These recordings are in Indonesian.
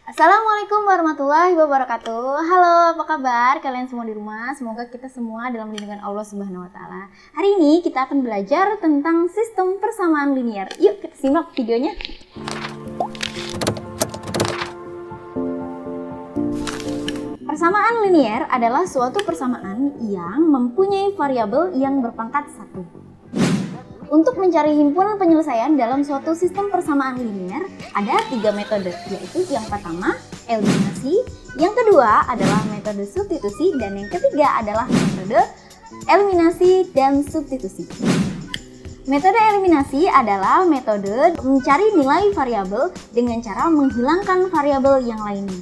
Assalamualaikum warahmatullahi wabarakatuh. Halo, apa kabar kalian semua di rumah? Semoga kita semua dalam lindungan Allah Subhanahu wa taala. Hari ini kita akan belajar tentang sistem persamaan linier. Yuk kita simak videonya. Persamaan linier adalah suatu persamaan yang mempunyai variabel yang berpangkat 1. Untuk mencari himpunan penyelesaian dalam suatu sistem persamaan linier, ada 3 metode, yaitu yang pertama, eliminasi, yang kedua adalah metode substitusi, dan yang ketiga adalah metode eliminasi dan substitusi. Metode eliminasi adalah metode mencari nilai variabel dengan cara menghilangkan variabel yang lainnya.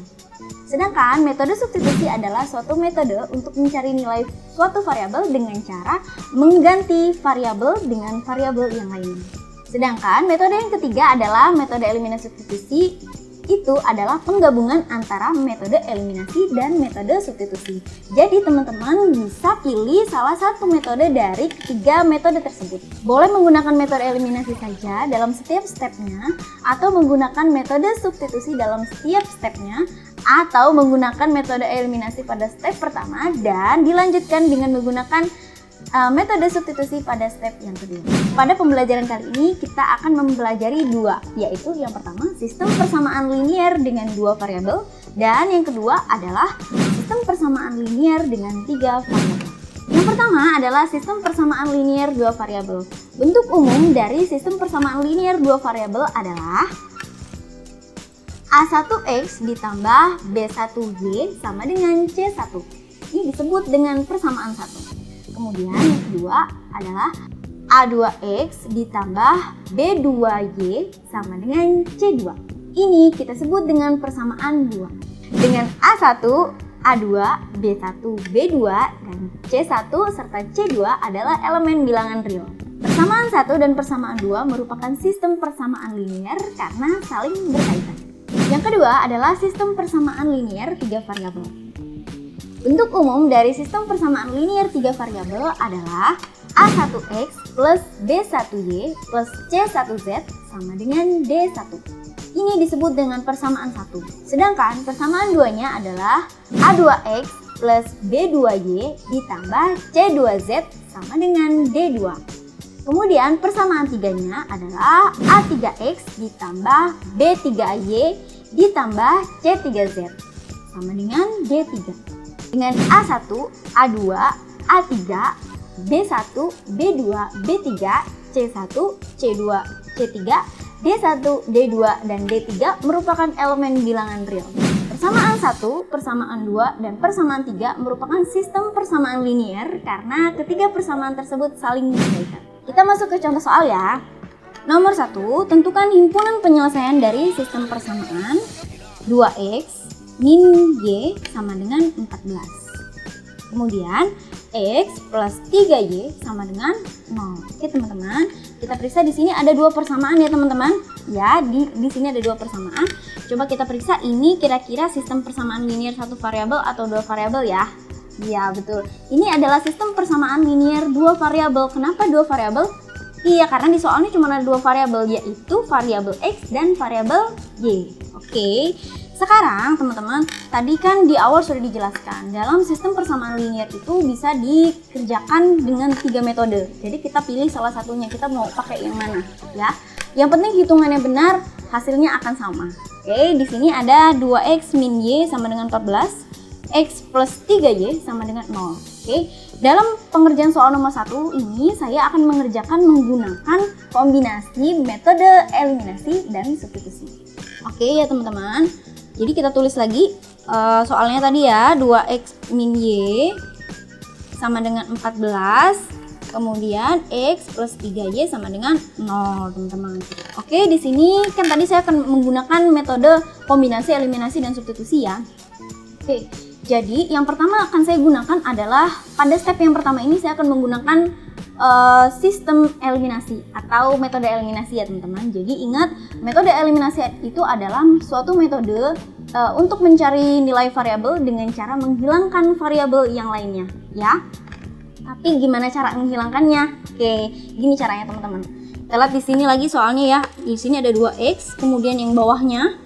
Sedangkan metode substitusi adalah suatu metode untuk mencari nilai suatu variabel dengan cara mengganti variabel dengan variabel yang lainnya. Sedangkan metode yang ketiga adalah metode eliminasi substitusi, itu adalah penggabungan antara metode eliminasi dan metode substitusi. Jadi teman-teman bisa pilih salah satu metode dari ketiga metode tersebut. Boleh menggunakan metode eliminasi saja dalam setiap stepnya, atau menggunakan metode substitusi dalam setiap stepnya, atau menggunakan metode eliminasi pada step pertama dan dilanjutkan dengan menggunakan metode substitusi pada step yang kedua. Pada pembelajaran kali ini kita akan mempelajari dua, yaitu yang pertama sistem persamaan linier dengan 2 variabel, dan yang kedua adalah sistem persamaan linier dengan 3 variabel. Yang pertama adalah sistem persamaan linier 2 variabel. Bentuk umum dari sistem persamaan linier 2 variabel adalah A1X ditambah B1Y sama dengan C1. Ini disebut dengan persamaan 1. Kemudian yang kedua adalah A2X ditambah B2Y sama dengan C2. Ini kita sebut dengan persamaan 2. Dengan A1, A2, B1, B2, dan C1 serta C2 adalah elemen bilangan real. Persamaan 1 dan persamaan 2 merupakan sistem persamaan linier karena saling berkaitan. Yang kedua adalah sistem persamaan linier 3 variabel. Bentuk umum dari sistem persamaan linier 3 variabel adalah A1X plus B1Y plus C1Z sama dengan D1. Ini disebut dengan persamaan 1. Sedangkan persamaan 2-nya adalah A2X plus B2Y ditambah C2Z sama dengan D2. Kemudian persamaan 3-nya adalah A3X ditambah B3Y ditambah C3Z sama dengan D3. Dengan A1, A2, A3, B1, B2, B3, C1, C2, C3, D1, D2, dan D3 merupakan elemen bilangan real. Persamaan 1, persamaan 2, dan persamaan 3 merupakan sistem persamaan linier karena ketiga persamaan tersebut saling berkaitan. Kita masuk ke contoh soal ya. Nomor 1, tentukan himpunan penyelesaian dari sistem persamaan 2x min y sama dengan 14. Kemudian x plus 3y sama dengan 0. Oke teman-teman, kita periksa di sini ada 2 persamaan ya teman-teman. Ya, di sini ada 2 persamaan. Coba kita periksa ini kira-kira sistem persamaan linier 1 variabel atau 2 variabel ya. Iya, betul. Ini adalah sistem persamaan linier 2 variabel. Kenapa 2 variabel? Iya, karena di soalnya cuma ada 2 variabel, yaitu variabel x dan variabel y. Oke. Sekarang teman-teman, tadi kan di awal sudah dijelaskan, dalam sistem persamaan linier itu bisa dikerjakan dengan 3 metode. Jadi kita pilih salah satunya, kita mau pakai yang mana ya. Yang penting hitungannya benar, hasilnya akan sama. Oke, di sini ada 2x min y sama dengan 14, x plus 3y sama dengan 0. Oke, dalam pengerjaan soal nomor 1 ini saya akan mengerjakan menggunakan kombinasi metode eliminasi dan substitusi. Oke ya teman-teman. Jadi kita tulis lagi soalnya tadi ya, 2x min y sama dengan 14, kemudian x plus 3y sama dengan 0 teman-teman. Oke, di sini kan tadi saya akan menggunakan metode kombinasi, eliminasi, dan substitusi ya. Oke, jadi yang pertama akan saya gunakan adalah pada step yang pertama ini saya akan menggunakan sistem eliminasi atau metode eliminasi ya teman-teman. Jadi ingat, metode eliminasi itu adalah suatu metode untuk mencari nilai variabel dengan cara menghilangkan variabel yang lainnya ya. Tapi gimana cara menghilangkannya? Oke, gini caranya teman-teman. Kita lihat di sini lagi soalnya ya. Di sini ada 2x, kemudian yang bawahnya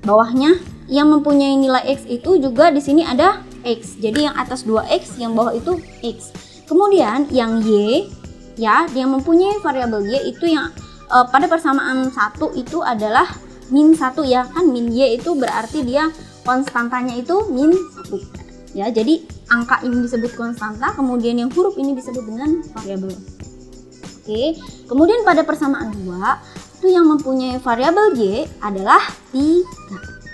bawahnya yang mempunyai nilai X itu juga di sini ada X. Jadi yang atas 2X, yang bawah itu X. Kemudian yang Y ya, yang mempunyai variabel Y itu yang pada persamaan 1 itu adalah min 1 ya. Kan min Y itu berarti dia konstantanya itu min 1. Ya, jadi angka ini disebut konstanta, kemudian yang huruf ini disebut dengan variabel. Oke, kemudian pada persamaan 2 itu yang mempunyai variabel Y adalah 3.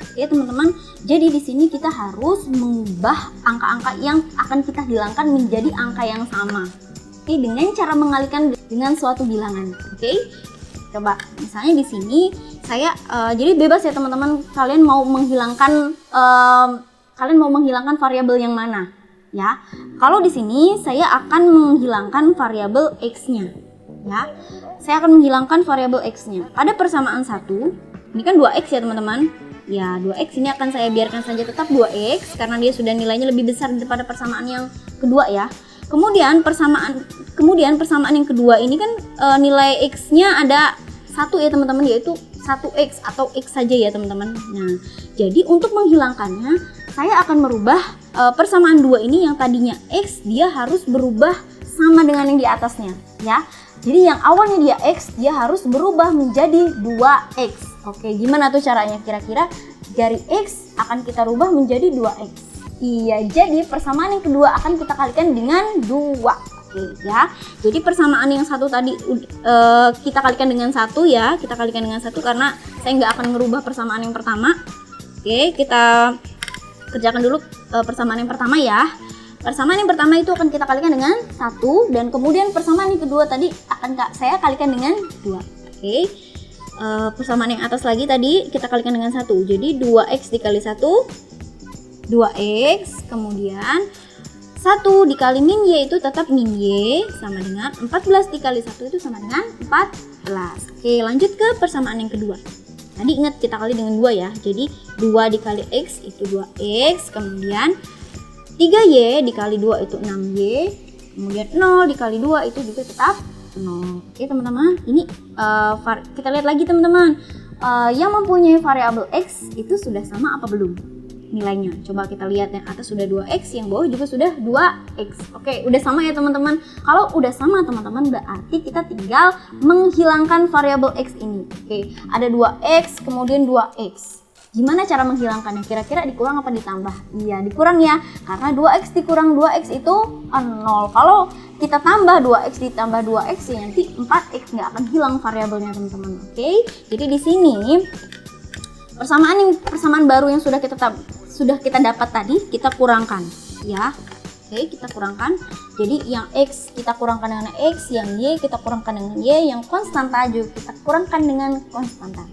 Oke, teman-teman. Jadi di sini kita harus mengubah angka-angka yang akan kita hilangkan menjadi angka yang sama. Oke, dengan cara mengalihkan dengan suatu bilangan. Oke. Coba misalnya di sini saya jadi bebas ya teman-teman, kalian mau menghilangkan variabel yang mana ya. Kalau di sini saya akan menghilangkan variabel X-nya ya. Saya akan menghilangkan variabel X-nya. Pada persamaan 1, ini kan 2X ya teman-teman. Ya, 2X ini akan saya biarkan saja tetap 2X karena dia sudah nilainya lebih besar daripada persamaan yang kedua ya. Kemudian persamaan yang kedua ini kan nilai X-nya ada 1 ya teman-teman, yaitu 1X atau X saja ya teman-teman. Nah, jadi untuk menghilangkannya saya akan merubah persamaan 2 ini yang tadinya X, dia harus berubah sama dengan yang di atasnya ya. Jadi yang awalnya dia X, dia harus berubah menjadi 2X. Oke, gimana tuh caranya? Kira-kira dari X akan kita rubah menjadi 2X. Iya, jadi persamaan yang kedua akan kita kalikan dengan 2. Oke ya. Jadi persamaan yang satu tadi kita kalikan dengan 1 ya. Kita kalikan dengan 1 karena saya nggak akan merubah persamaan yang pertama. Oke, kita kerjakan dulu persamaan yang pertama ya. Persamaan yang pertama itu akan kita kalikan dengan 1 dan kemudian persamaan yang kedua tadi akan saya kalikan dengan 2. Oke. Persamaan yang atas lagi tadi kita kalikan dengan 1. Jadi 2X dikali 1 2X, kemudian 1 dikali min Y itu tetap min Y sama dengan 14 dikali 1 itu sama dengan 14. Oke, lanjut ke persamaan yang kedua. Tadi ingat kita kali dengan 2 ya. Jadi 2 dikali X itu 2X, kemudian 3Y dikali 2 itu 6Y, kemudian 0 dikali 2 itu juga tetap 0. Oke teman-teman, ini kita lihat lagi teman-teman. Yang mempunyai variabel X itu sudah sama apa belum nilainya? Coba kita lihat, yang atas sudah 2X, yang bawah juga sudah 2X. Oke, udah sama ya teman-teman. Kalau udah sama teman-teman, berarti kita tinggal menghilangkan variabel X ini. Oke, ada 2X, kemudian 2X. Gimana cara menghilangkannya? Kira-kira dikurang apa ditambah? Iya, dikurang ya. Karena 2X dikurang 2X itu 0. Kalau kita tambah 2X ditambah 2X, ya nanti 4X nggak akan hilang variabelnya teman-teman. Oke, jadi di sini persamaan baru yang sudah kita dapat tadi kita kurangkan ya. Oke, kita kurangkan. Jadi yang X kita kurangkan dengan X, yang Y kita kurangkan dengan Y, yang konstanta juga kita kurangkan dengan konstanta.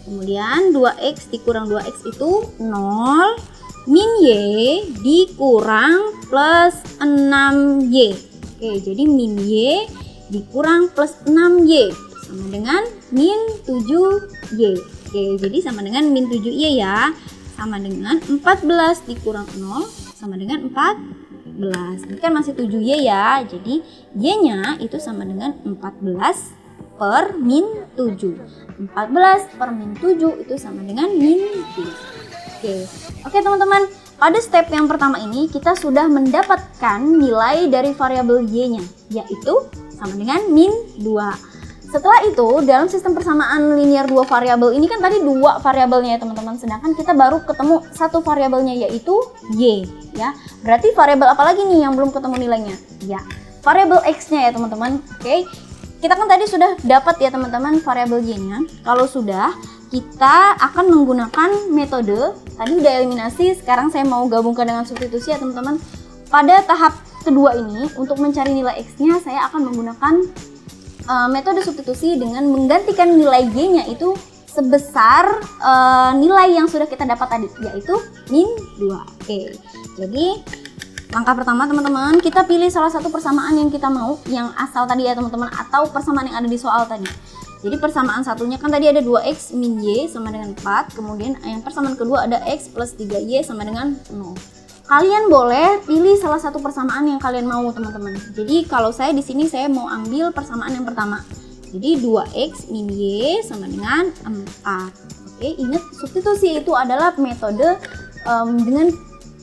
Kemudian 2X dikurang 2X itu 0, min Y dikurang plus 6Y. Oke, jadi min Y dikurang plus 6Y sama dengan min 7Y. Oke, jadi sama dengan min 7Y ya. Sama dengan 14 dikurang 0 sama dengan 14. Ini kan masih 7Y ya. Jadi Y-nya itu sama dengan 14 per min 7. 14 per min 7 itu sama dengan min 7. Oke teman-teman. Pada step yang pertama ini kita sudah mendapatkan nilai dari variabel Y-nya, yaitu sama dengan min 2. Setelah itu, dalam sistem persamaan linear 2 variabel ini kan tadi 2 variabelnya ya teman-teman, sedangkan kita baru ketemu 1 variabelnya yaitu Y ya. Berarti variabel apa lagi nih yang belum ketemu nilainya? Ya, variabel X-nya ya teman-teman. Oke. Kita kan tadi sudah dapat ya teman-teman variabel Y-nya. Kalau sudah, kita akan menggunakan metode tadi udah eliminasi, sekarang saya mau gabungkan dengan substitusi ya teman-teman. Pada tahap kedua ini, untuk mencari nilai X-nya saya akan menggunakan metode substitusi dengan menggantikan nilai Y-nya itu sebesar nilai yang sudah kita dapat tadi, yaitu min 2. Oke, jadi langkah pertama teman-teman, kita pilih salah satu persamaan yang kita mau, yang asal tadi ya teman-teman, atau persamaan yang ada di soal tadi. Jadi persamaan satunya kan tadi ada 2X min Y sama dengan 4, kemudian yang persamaan kedua ada X plus 3Y sama dengan 0. Kalian boleh pilih salah satu persamaan yang kalian mau teman-teman. Jadi kalau saya di sini saya mau ambil persamaan yang pertama. Jadi 2X min Y sama dengan 4. Oke, ingat substitusi itu adalah metode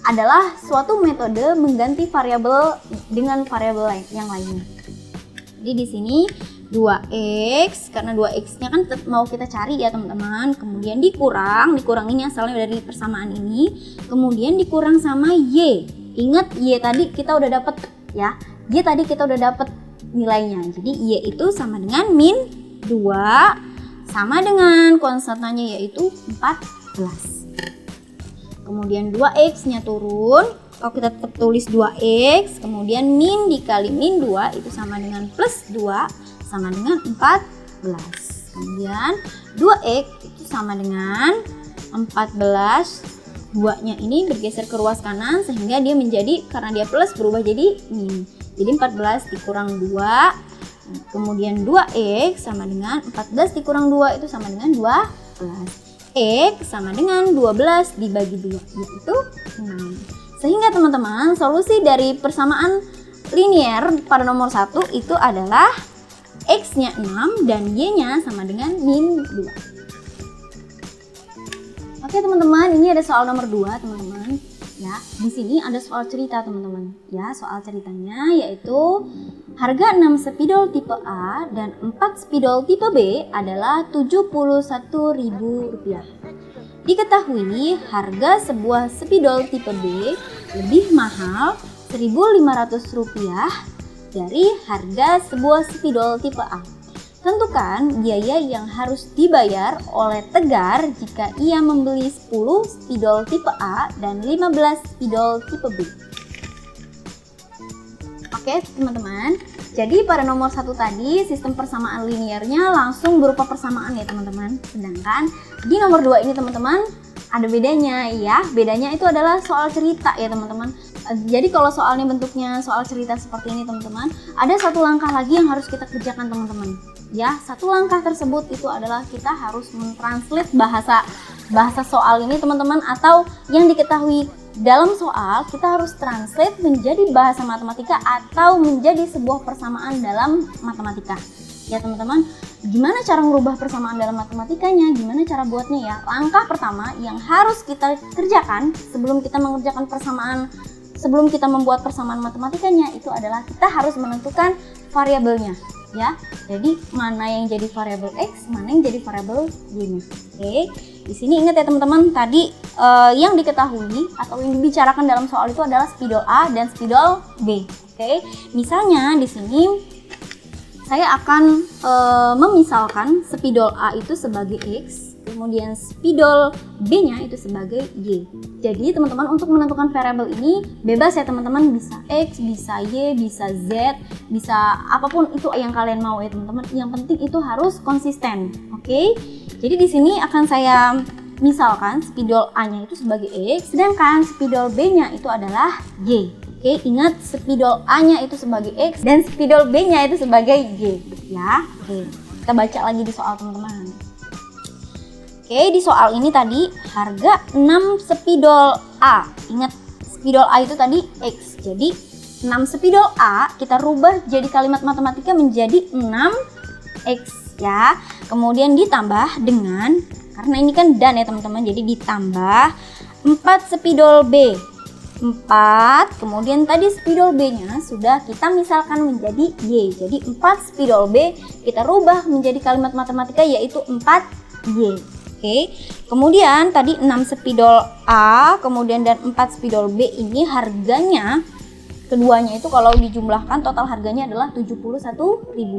adalah suatu metode mengganti variabel dengan variabel yang lainnya. Jadi di sini 2x, karena 2x-nya kan mau kita cari ya teman-teman. Kemudian dikurang ini asalnya dari persamaan ini. Kemudian dikurang sama y. Ingat y tadi kita udah dapat ya. Y tadi kita udah dapat nilainya. Jadi y itu sama dengan min 2 sama dengan konstantanya yaitu 14. Kemudian 2x-nya turun, kalau kita tetap tulis 2x, kemudian min dikali min 2 itu sama dengan plus 2 sama dengan 14. Kemudian 2x itu sama dengan 14, 2-nya ini bergeser ke ruas kanan sehingga dia menjadi, karena dia plus berubah jadi min. Jadi 14 dikurang 2, kemudian 2x sama dengan 14 dikurang 2 itu sama dengan 12. X sama dengan 12 dibagi 2 yaitu 6. Sehingga teman-teman solusi dari persamaan linier pada nomor 1 itu adalah X-nya 6 dan Y-nya sama dengan min 2. Oke teman-teman, ini ada soal nomor 2 teman-teman. Ya, di sini ada soal cerita teman-teman. Ya, soal ceritanya yaitu harga 6 spidol tipe A dan 4 spidol tipe B adalah Rp71.000. Diketahui harga sebuah spidol tipe B lebih mahal Rp1.500 dari harga sebuah spidol tipe A. Tentukan biaya yang harus dibayar oleh Tegar jika ia membeli 10 spidol tipe A dan 15 spidol tipe B. Oke teman-teman, jadi pada nomor 1 tadi sistem persamaan liniernya langsung berupa persamaan ya teman-teman. Sedangkan di nomor 2 ini teman-teman ada bedanya ya. Bedanya itu adalah soal cerita ya teman-teman. Jadi kalau soalnya bentuknya soal cerita seperti ini teman-teman, ada satu langkah lagi yang harus kita kerjakan teman-teman. Ya, satu langkah tersebut itu adalah kita harus mentranslate bahasa soal ini teman-teman, atau yang diketahui dalam soal kita harus translate menjadi bahasa matematika atau menjadi sebuah persamaan dalam matematika. Ya teman-teman, gimana cara merubah persamaan dalam matematikanya, gimana cara buatnya ya? Langkah pertama yang harus kita kerjakan sebelum kita mengerjakan persamaan, sebelum kita membuat persamaan matematikanya itu adalah kita harus menentukan variabelnya. Ya, jadi mana yang jadi variabel x, mana yang jadi variabel y-nya. Oke, di sini ingat ya teman-teman, tadi yang diketahui atau yang dibicarakan dalam soal itu adalah spidol A dan spidol B. Oke, misalnya di sini saya akan memisalkan spidol A itu sebagai x, kemudian spidol B-nya itu sebagai y. Jadi teman-teman untuk menentukan variabel ini bebas ya teman-teman, bisa x, bisa y, bisa z, bisa apapun itu yang kalian mau ya teman-teman. Yang penting itu harus konsisten. Oke. Jadi di sini akan saya misalkan spidol A-nya itu sebagai x, sedangkan spidol B-nya itu adalah y. Oke, ingat spidol A-nya itu sebagai x dan spidol B-nya itu sebagai y ya. Oke. Kita baca lagi di soal teman-teman. Oke, di soal ini tadi harga 6 spidol A. Ingat, spidol A itu tadi X. Jadi 6 spidol A kita rubah jadi kalimat matematika menjadi 6X ya. Kemudian ditambah dengan, karena ini kan dan ya teman-teman, jadi ditambah 4 spidol B. 4, kemudian tadi spidol B-nya sudah kita misalkan menjadi Y. Jadi 4 spidol B kita rubah menjadi kalimat matematika yaitu 4Y. Oke, kemudian tadi 6 spidol A, kemudian dan 4 spidol B ini harganya keduanya itu kalau dijumlahkan total harganya adalah Rp71.000.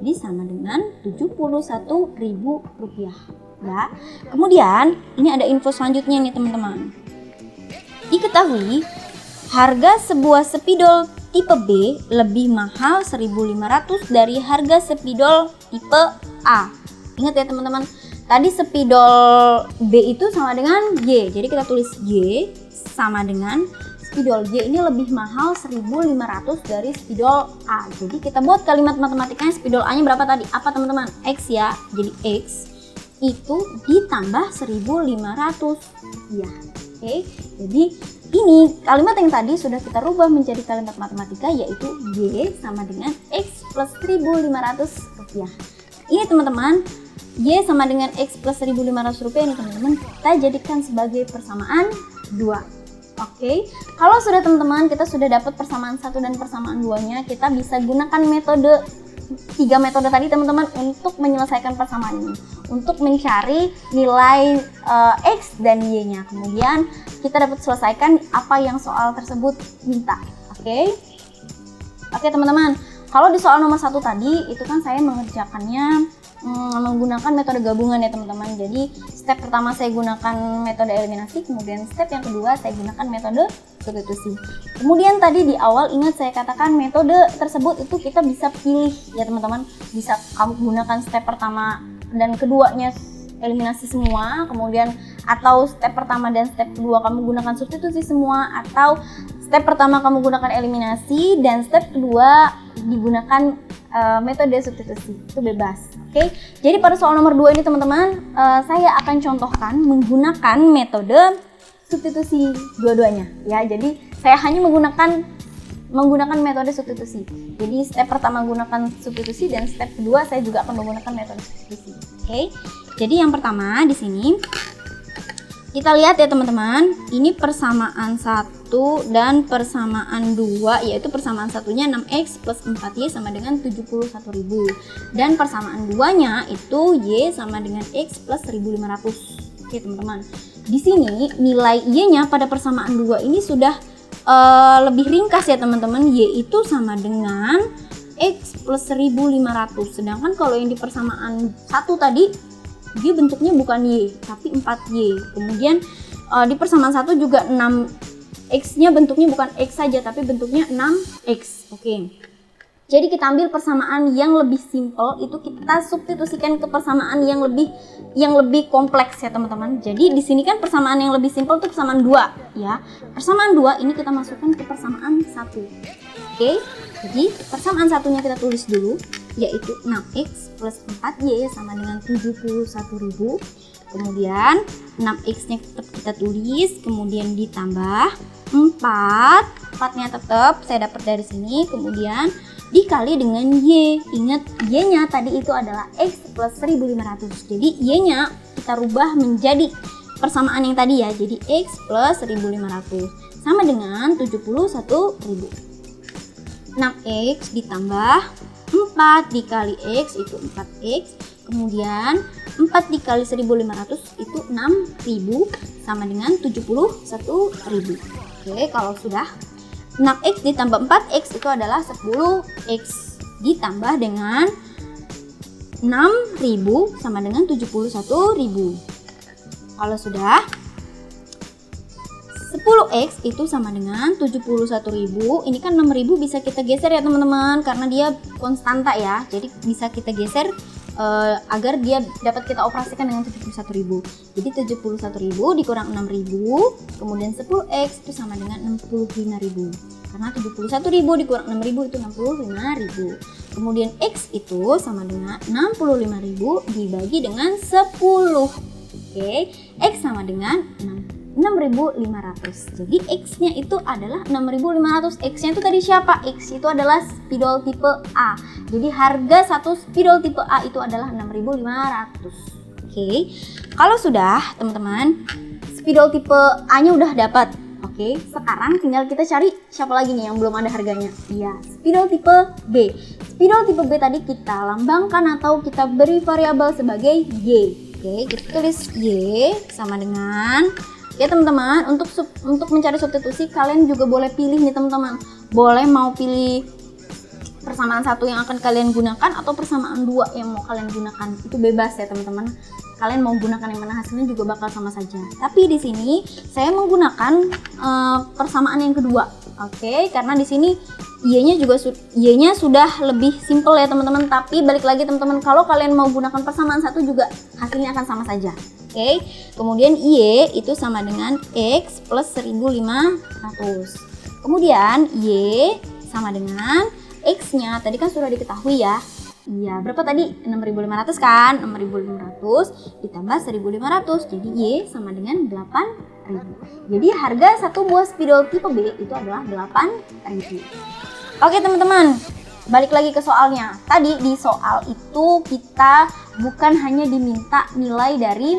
Jadi sama dengan Rp71.000 ya. Kemudian ini ada info selanjutnya nih teman-teman. Diketahui harga sebuah spidol tipe B lebih mahal 1.500 dari harga spidol tipe A. Ingat ya teman-teman, tadi spidol B itu sama dengan Y, jadi kita tulis Y sama dengan spidol Y ini lebih mahal 1.500 dari spidol A. Jadi kita buat kalimat matematikanya spidol A nya berapa tadi? Apa teman-teman? X ya, jadi X itu ditambah 1.500 ya. Oke, jadi ini kalimat yang tadi sudah kita rubah menjadi kalimat matematika yaitu Y sama dengan X plus 1.500 rupiah. Ini teman-teman Y sama dengan X plus Rp1.500 nih teman-teman, kita jadikan sebagai persamaan 2. Oke, kalau sudah teman-teman, kita sudah dapat persamaan 1 dan persamaan 2-nya, kita bisa gunakan metode 3 metode tadi teman-teman untuk menyelesaikan persamaan ini, untuk mencari nilai X dan Y-nya. Kemudian kita dapat selesaikan apa yang soal tersebut minta. Oke, teman-teman, kalau di soal nomor 1 tadi itu kan saya mengerjakannya menggunakan metode gabungan ya teman-teman. Jadi step pertama saya gunakan metode eliminasi, kemudian step yang kedua saya gunakan metode substitusi. Kemudian tadi di awal ingat saya katakan metode tersebut itu kita bisa pilih ya teman-teman, bisa kamu gunakan step pertama dan keduanya eliminasi semua, kemudian atau step pertama dan step kedua kamu gunakan substitusi semua, atau step pertama kamu gunakan eliminasi dan step kedua digunakan metode substitusi, itu bebas. Oke, jadi pada soal nomor 2 ini teman-teman, saya akan contohkan menggunakan metode substitusi dua-duanya ya. Jadi saya hanya menggunakan metode substitusi. Jadi step pertama gunakan substitusi dan step kedua saya juga akan menggunakan metode substitusi. Oke, jadi yang pertama di sini kita lihat ya teman-teman, ini persamaan 1 dan persamaan 2, yaitu persamaan satunya 6X plus 4Y sama dengan 71.000. Dan persamaan 2-nya itu Y sama dengan X plus 1.500. Oke teman-teman, di sini nilai Y-nya pada persamaan 2 ini sudah lebih ringkas ya teman-teman, Y itu sama dengan X plus 1.500. Sedangkan kalau yang di persamaan 1 tadi, dia bentuknya bukan Y tapi 4Y. Kemudian di persamaan 1 juga 6X nya bentuknya bukan X saja tapi bentuknya 6X. Oke, jadi kita ambil persamaan yang lebih simpel, itu kita substitusikan ke persamaan yang lebih kompleks ya teman-teman. Jadi di sini kan persamaan yang lebih simpel itu persamaan 2 ya. Persamaan 2 ini kita masukkan ke persamaan 1. Oke, jadi persamaan satunya kita tulis dulu, yaitu 6X plus 4Y sama dengan 71.000. Kemudian 6X nya tetap kita tulis, kemudian ditambah 4-nya tetap saya dapat dari sini, kemudian dikali dengan Y. Ingat, Y-nya tadi itu adalah X plus 1.500. Jadi Y-nya kita rubah menjadi persamaan yang tadi ya, jadi X plus 1.500 sama dengan 71.000. 6X ditambah 4 dikali X itu 4X, kemudian 4 dikali 1.500 itu 6.000 sama dengan 71.000. Oke, kalau sudah 6X ditambah 4X itu adalah 10X ditambah dengan 6.000 sama dengan 71.000. Kalau sudah 10X itu sama dengan 71.000. Ini kan 6.000 bisa kita geser ya teman-teman, karena dia konstanta ya. Jadi bisa kita geser agar dia dapat kita operasikan dengan 71.000. Jadi 71.000 dikurang 6.000, kemudian 10X itu sama dengan 65.000. Karena 71.000 dikurang 6.000 itu 65.000. Kemudian X itu sama dengan 65.000 dibagi dengan 10. Oke, X sama dengan 6.500. Jadi X-nya itu adalah 6.500. X-nya itu tadi siapa? X itu adalah spidol tipe A. Jadi harga satu spidol tipe A itu adalah 6.500. Oke, kalau sudah teman-teman, spidol tipe A-nya udah dapat. Oke, sekarang tinggal kita cari siapa lagi nih yang belum ada harganya. Iya, spidol tipe B. Spidol tipe B tadi kita lambangkan atau kita beri variabel sebagai Y. Oke, kita tulis Y sama dengan, ya teman-teman, untuk mencari substitusi kalian juga boleh pilih nih teman-teman. Boleh mau pilih persamaan 1 yang akan kalian gunakan atau persamaan 2 yang mau kalian gunakan. Itu bebas ya teman-teman. Kalian mau gunakan yang mana, hasilnya juga bakal sama saja. Tapi di sini saya menggunakan persamaan yang kedua. Oke, karena di sini Y-nya sudah lebih simple ya teman-teman. Tapi balik lagi teman-teman, kalau kalian mau gunakan persamaan 1 juga hasilnya akan sama saja. Oke, kemudian Y itu sama dengan X plus 1.500. Kemudian Y sama dengan X-nya tadi kan sudah diketahui ya. Iya, berapa tadi? 6.500 kan? 6.500 ditambah 1.500. Jadi Y sama dengan 8.000. Jadi harga satu buah spidol tipe B itu adalah 8.000. Oke teman-teman, balik lagi ke soalnya. Tadi di soal itu kita bukan hanya diminta nilai dari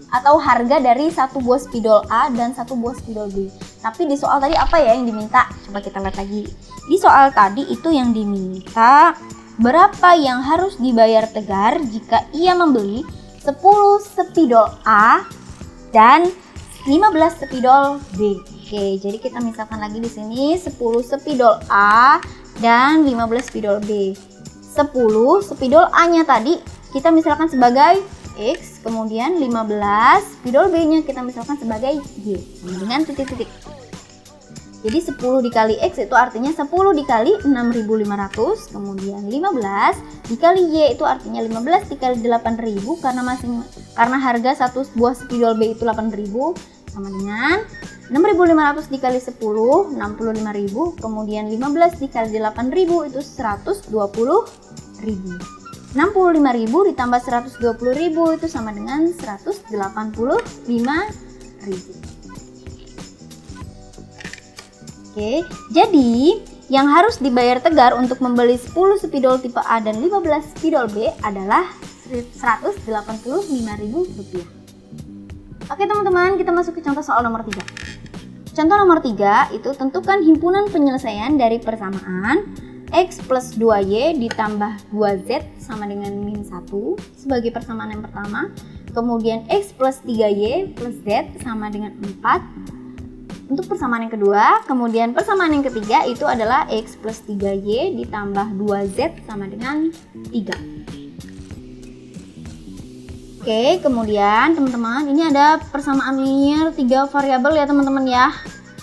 atau harga dari satu buah spidol A dan satu buah spidol B. Tapi di soal tadi apa ya yang diminta? Coba kita lihat lagi. Di soal tadi itu yang diminta berapa yang harus dibayar Tegar jika ia membeli 10 spidol A dan 15 spidol B. Oke, jadi kita misalkan lagi di sini 10 spidol A dan 15 spidol B. 10 spidol A-nya tadi kita misalkan sebagai X, kemudian 15 spidol B-nya kita misalkan sebagai Y dengan titik-titik. Jadi 10 dikali X itu artinya 10 dikali 6.500, kemudian 15 dikali Y itu artinya 15 dikali 8.000 karena harga satu buah spidol B itu 8.000 sama dengan 6.500 dikali 10 65.000, kemudian 15 dikali 8.000 itu 120.000. 65.000 ditambah 120.000 itu sama dengan 185.000. Oke, jadi yang harus dibayar Tegar untuk membeli 10 spidol tipe A dan 15 spidol B adalah Rp185.000. Oke teman-teman, kita masuk ke contoh soal nomor 3. Contoh nomor 3 itu tentukan himpunan penyelesaian dari persamaan X plus 2Y ditambah 2Z sama dengan min 1 sebagai persamaan yang pertama. Kemudian X plus 3Y plus Z sama dengan 4 untuk persamaan yang kedua. Kemudian persamaan yang ketiga itu adalah X plus 3Y ditambah 2Z sama dengan 3. Oke, kemudian teman-teman ini ada persamaan linear 3 variabel ya teman-teman ya.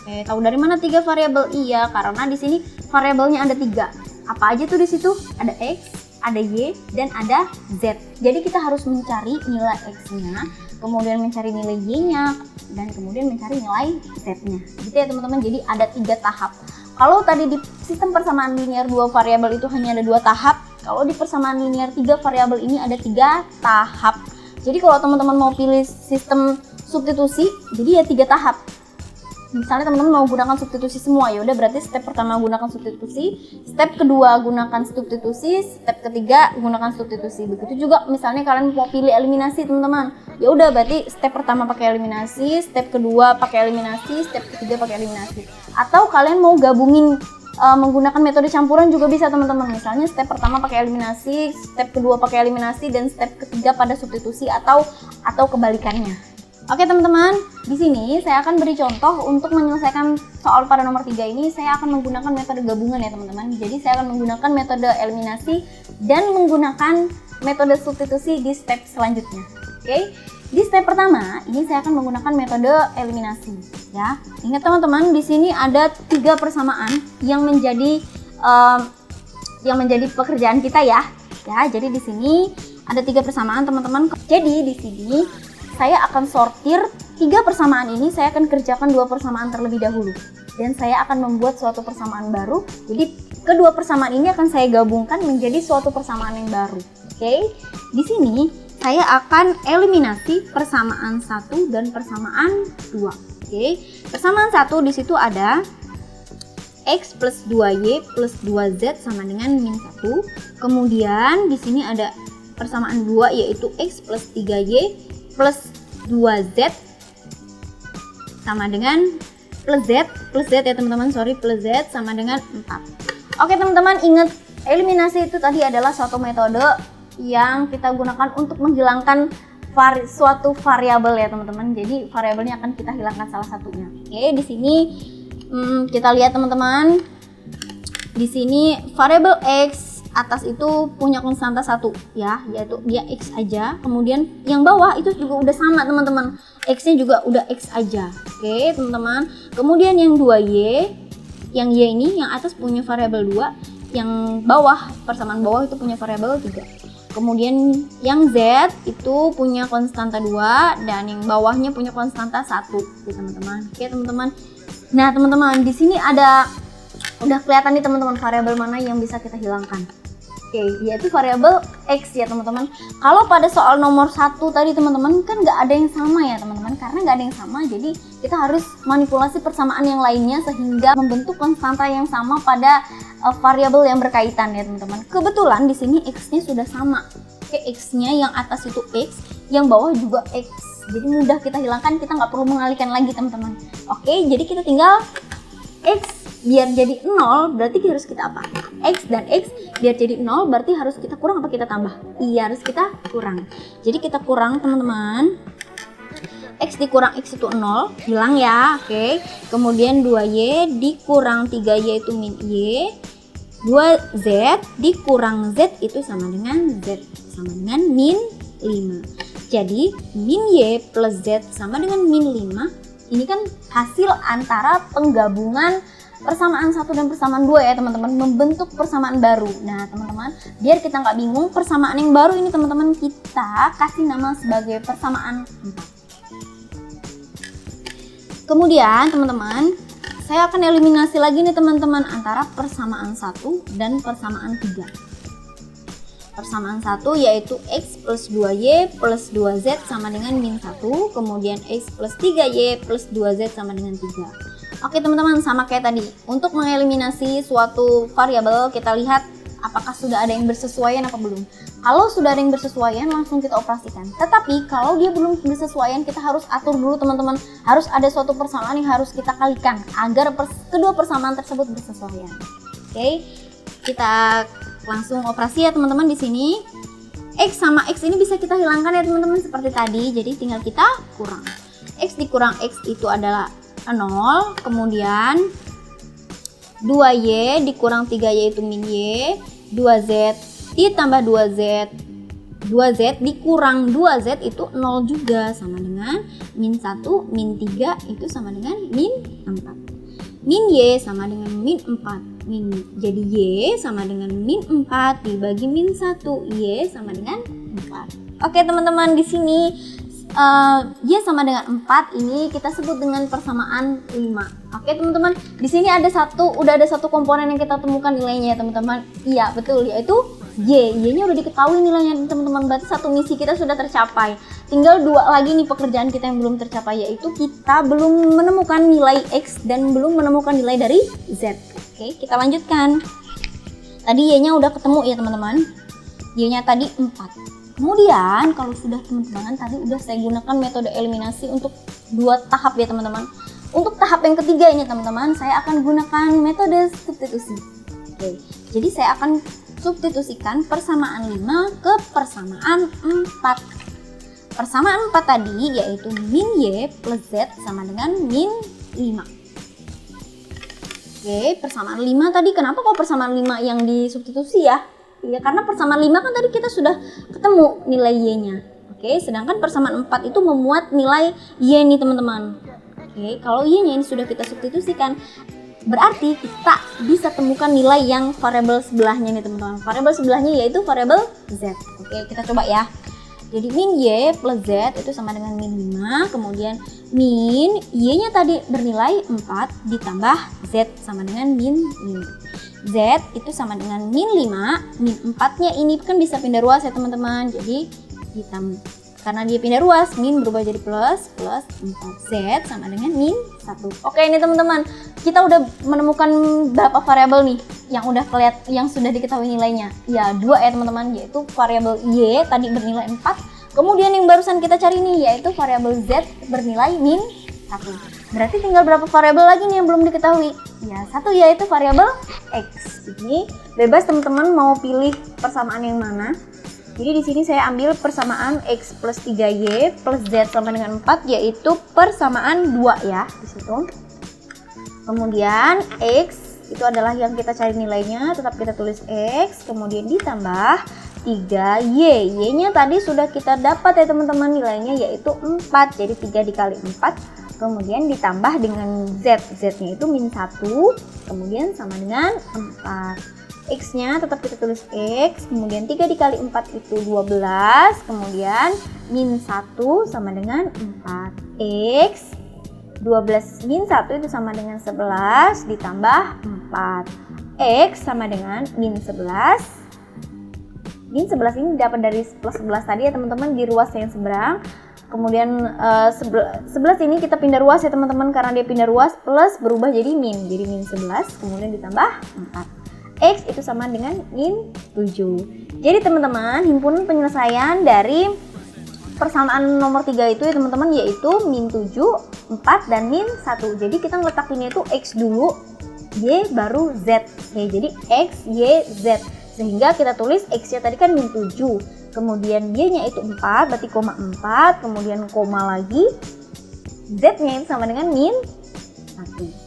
Tahu dari mana 3 variabel? Iya, karena di sini variabelnya ada 3. Apa aja tuh di situ? Ada X, ada Y, dan ada Z. Jadi kita harus mencari nilai X-nya, kemudian mencari nilai Y-nya, dan kemudian mencari nilai Z-nya. Gitu ya teman-teman. Jadi ada 3 tahap. Kalau tadi di sistem persamaan linear 2 variabel itu hanya ada 2 tahap, kalau di persamaan linear 3 variabel ini ada 3 tahap. Jadi kalau teman-teman mau pilih sistem substitusi, jadi ya 3 tahap. Misalnya teman-teman mau gunakan substitusi semua, ya udah berarti step pertama gunakan substitusi, step kedua gunakan substitusi, step ketiga gunakan substitusi. Begitu juga misalnya kalian mau pilih eliminasi teman-teman, ya udah berarti step pertama pakai eliminasi, step kedua pakai eliminasi, step ketiga pakai eliminasi. Atau kalian mau gabungin menggunakan metode campuran juga bisa teman-teman. Misalnya step pertama pakai eliminasi, step kedua pakai eliminasi, dan step ketiga pada substitusi atau kebalikannya. Oke teman-teman, di sini saya akan beri contoh untuk menyelesaikan soal pada nomor 3 ini. Saya akan menggunakan metode gabungan ya teman-teman. Jadi saya akan menggunakan metode eliminasi dan menggunakan metode substitusi di step selanjutnya. Oke, di step pertama ini saya akan menggunakan metode eliminasi. Ya, ingat teman-teman, di sini ada 3 persamaan yang menjadi pekerjaan kita ya. Ya, jadi di sini ada 3 persamaan teman-teman. Jadi di sini saya akan sortir 3 persamaan ini, saya akan kerjakan 2 persamaan terlebih dahulu. Dan saya akan membuat suatu persamaan baru. Jadi kedua persamaan ini akan saya gabungkan menjadi suatu persamaan yang baru. Oke, di sini saya akan eliminasi persamaan 1 dan persamaan 2. Oke, persamaan 1 di situ ada X plus 2Y plus 2Z sama dengan min 1. Kemudian di sini ada persamaan 2 yaitu X plus 3Y plus 2Z sama dengan plus Z ya teman-teman, plus Z sama dengan 4. Oke teman-teman, ingat eliminasi itu tadi adalah suatu metode yang kita gunakan untuk menghilangkan suatu variabel ya teman-teman. Jadi variabelnya akan kita hilangkan salah satunya. Oke, di sini kita lihat teman-teman. Di sini variabel X atas itu punya konstanta 1 ya, yaitu dia X aja. Kemudian yang bawah itu juga udah sama teman-teman, X nya juga udah X aja. Oke teman-teman, kemudian yang 2Y, yang Y ini yang atas punya variabel 2, yang bawah, persamaan bawah itu punya variabel 3. Kemudian yang Z itu punya konstanta 2 dan yang bawahnya punya konstanta 1 ya teman-teman. Oke teman-teman, nah teman-teman di sini ada udah kelihatan nih teman-teman variabel mana yang bisa kita hilangkan. Oke, yaitu variabel X ya teman-teman. Kalau pada soal nomor 1 tadi teman-teman kan nggak ada yang sama ya teman-teman. Karena nggak ada yang sama, jadi kita harus manipulasi persamaan yang lainnya sehingga membentuk konstanta yang sama pada variabel yang berkaitan ya teman-teman. Kebetulan di sini X-nya sudah sama. Oke, X-nya yang atas itu X, yang bawah juga X. Jadi mudah kita hilangkan, kita nggak perlu mengalihkan lagi teman-teman. Oke, jadi kita tinggal X biar jadi 0 berarti harus kita apa? X dan X biar jadi 0 berarti harus kita kurang apa kita tambah? Iya, harus kita kurang. Jadi kita kurang teman-teman. X dikurang X itu 0, hilang ya. Oke. Kemudian 2Y dikurang 3Y itu min Y. 2Z dikurang Z itu sama dengan Z, sama dengan min 5. Jadi min Y plus Z sama dengan min 5. Ini kan hasil antara penggabungan persamaan 1 dan persamaan 2 ya teman-teman, membentuk persamaan baru. Nah teman-teman, biar kita nggak bingung, persamaan yang baru ini teman-teman kita kasih nama sebagai persamaan 4. Kemudian teman-teman, saya akan eliminasi lagi nih teman-teman antara persamaan 1 dan persamaan 3. Persamaan 1 yaitu X plus 2Y plus 2Z sama dengan min 1. Kemudian X plus 3Y plus 2Z sama dengan 3. Oke teman-teman, sama kayak tadi. Untuk mengeliminasi suatu variabel, kita lihat apakah sudah ada yang bersesuaian apa belum. Kalau sudah ada yang bersesuaian, langsung kita operasikan. Tetapi kalau dia belum bersesuaian, kita harus atur dulu teman-teman. Harus ada suatu persamaan yang harus kita kalikan agar kedua persamaan tersebut bersesuaian. Oke, kita langsung operasi ya teman-teman di sini. X sama X ini bisa kita hilangkan ya teman-teman seperti tadi. Jadi tinggal kita kurang. X dikurang X itu adalah 0, kemudian 2Y dikurang 3Y itu min Y, 2Z ditambah 2Z dikurang 2Z itu 0 juga, sama dengan min 1, min 3 itu sama dengan min 4. Min Y sama dengan min 4. Jadi Y sama dengan min 4 dibagi min 1, Y sama dengan 4. Oke teman-teman, di sini Y sama dengan 4 ini kita sebut dengan persamaan 5. Oke teman-teman, di sini udah ada satu komponen yang kita temukan nilainya ya teman-teman. Iya betul, yaitu Y. Y-nya udah diketahui nilainya teman-teman, berarti satu misi kita sudah tercapai. Tinggal 2 lagi nih pekerjaan kita yang belum tercapai, yaitu kita belum menemukan nilai X dan belum menemukan nilai dari Z. Oke, kita lanjutkan. Tadi Y-nya udah ketemu ya teman-teman. Y-nya tadi 4. Kemudian kalau sudah teman-teman, tadi udah saya gunakan metode eliminasi untuk 2 tahap ya teman-teman. Untuk tahap yang ketiga ini teman-teman, saya akan gunakan metode substitusi. Oke, jadi saya akan substitusikan persamaan 5 ke persamaan 4. Persamaan 4 tadi yaitu min Y plus Z sama dengan min 5. Oke, persamaan 5 tadi, kenapa kok persamaan 5 yang disubstitusi ya? Ya karena persamaan 5 kan tadi kita sudah ketemu nilai Y-nya. Oke, sedangkan persamaan 4 itu memuat nilai Y nih teman-teman. Oke, kalau Y-nya ini sudah kita substitusikan, berarti kita bisa temukan nilai yang variabel sebelahnya nih teman-teman. Variabel sebelahnya yaitu variabel Z. Oke, kita coba ya. Jadi min Y plus Z itu sama dengan min 5. Kemudian min Y-nya tadi bernilai 4 ditambah Z sama dengan min 5. Z itu sama dengan min 5, min 4-nya ini kan bisa pindah ruas ya teman-teman. Jadi karena dia pindah ruas, min berubah jadi plus 4. Z sama dengan min 1. Oke, ini teman-teman, kita udah menemukan berapa variabel nih yang sudah diketahui nilainya. Ya, 2 ya teman-teman, yaitu variabel Y tadi bernilai 4. Kemudian yang barusan kita cari nih yaitu variabel Z bernilai min 1. Berarti tinggal berapa variabel lagi nih yang belum diketahui? Ya, 1 yaitu variabel X. Ini bebas teman-teman mau pilih persamaan yang mana. Jadi di sini saya ambil persamaan X plus 3Y plus Z sama dengan 4, yaitu persamaan 2 ya di situ. Kemudian X itu adalah yang kita cari nilainya, tetap kita tulis X, kemudian ditambah 3Y. Y-nya tadi sudah kita dapat ya teman-teman, nilainya yaitu 4. Jadi 3 dikali 4. Kemudian ditambah dengan Z. Z-nya itu min 1. Kemudian sama dengan 4. X-nya tetap kita tulis X. Kemudian 3 dikali 4 itu 12. Kemudian min 1 sama dengan 4. X 12 min 1 itu sama dengan 11 ditambah 4. X sama dengan min 11 min 11 ini dapat dari plus 11 tadi ya teman-teman di ruas yang seberang. Kemudian 11 ini kita pindah ruas ya teman-teman, karena dia pindah ruas plus berubah jadi min. Jadi min 11 kemudian ditambah 4. X itu sama dengan min 7. Jadi teman-teman, himpunan penyelesaian dari persamaan nomor 3 itu ya teman-teman, yaitu min 7, 4, dan min 1. Jadi kita ngeletakinnya itu X dulu, Y baru Z. Oke, jadi X, Y, Z. Sehingga kita tulis X-nya tadi kan min 7. Kemudian Y-nya itu 4, berarti koma 4. Kemudian koma lagi. Z-nya itu sama dengan min 1.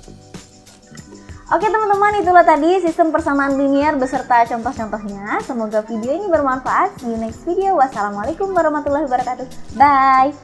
Oke teman-teman, itulah tadi sistem persamaan linier beserta contoh-contohnya. Semoga video ini bermanfaat. See you next video. Wassalamualaikum warahmatullahi wabarakatuh. Bye.